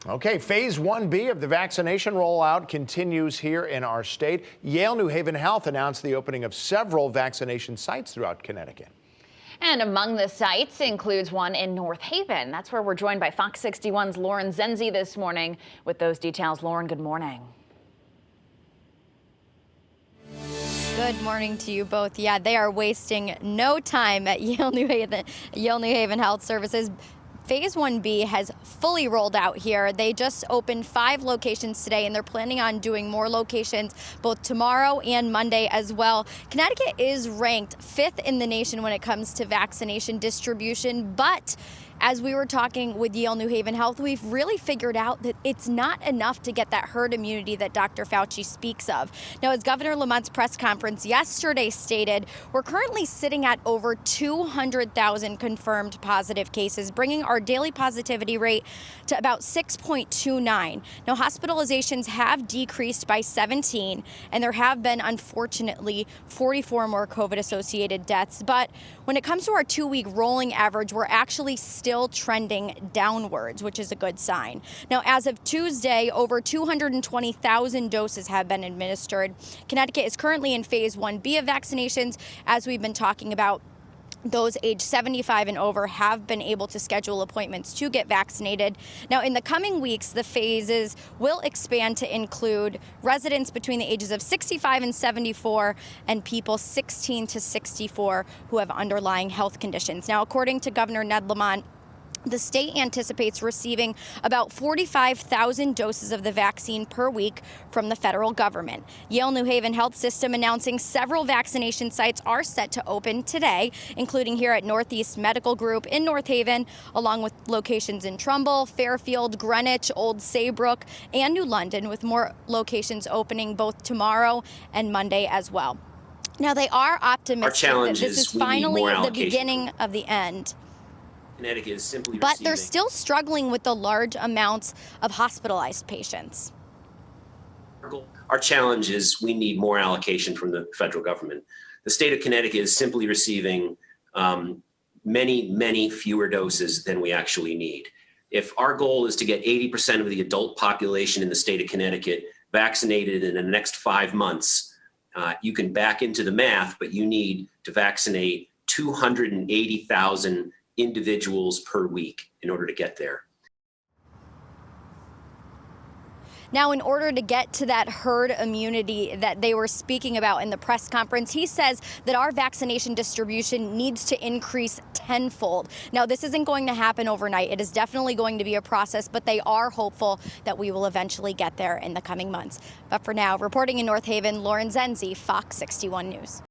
Okay, phase 1B of the vaccination rollout continues here in our state. Yale New Haven Health announced the opening of several vaccination sites throughout Connecticut. And among the sites includes one in North Haven. That's where we're joined by Fox 61's Lauren Zenzi this morning with those details. Lauren, good morning. Good morning to you both. Yeah, they are wasting no time at Yale New Haven Health Services. Phase 1B has fully rolled out here. They just opened 5 locations today, and they're planning on doing more locations both tomorrow and Monday as well. Connecticut is ranked 5th in the nation when it comes to vaccination distribution, but as we were talking with Yale New Haven Health, we've really figured out that it's not enough to get that herd immunity that Dr. Fauci speaks of. Now, as Governor Lamont's press conference yesterday stated, we're currently sitting at over 200,000 confirmed positive cases, bringing our daily positivity rate to about 6.29. Now, hospitalizations have decreased by 17, and there have been, unfortunately, 44 more COVID-associated deaths. But when it comes to our 2-week rolling average, we're actually still trending downwards, which is a good sign. Now, as of Tuesday, over 220,000 doses have been administered. Connecticut is currently in phase 1B of vaccinations. As we've been talking about, those age 75 and over have been able to schedule appointments to get vaccinated. Now, in the coming weeks, the phases will expand to include residents between the ages of 65 and 74 and people 16 to 64 who have underlying health conditions. Now, according to Governor Ned Lamont, the state anticipates receiving about 45,000 doses of the vaccine per week from the federal government. Yale New Haven Health System announcing several vaccination sites are set to open today, including here at Northeast Medical Group in North Haven, along with locations in Trumbull, Fairfield, Greenwich, Old Saybrook, and New London, with more locations opening both tomorrow and Monday as well. Now, they are optimistic that this is finally the beginning of the end. Connecticut is simply but they're still struggling with the large amounts of hospitalized patients. Our challenge is we need more allocation from the federal government. The state of Connecticut is simply receiving many fewer doses than we actually need. If our goal is to get 80% of the adult population in the state of Connecticut vaccinated in the next 5 months, you can back into the math, but you need to vaccinate 280,000 individuals per week in order to get there. Now, in order to get to that herd immunity that they were speaking about in the press conference, he says that our vaccination distribution needs to increase tenfold. Now, this isn't going to happen overnight. It is definitely going to be a process, but they are hopeful that we will eventually get there in the coming months. But for now, reporting in North Haven, Lauren Zenzi, Fox 61 News.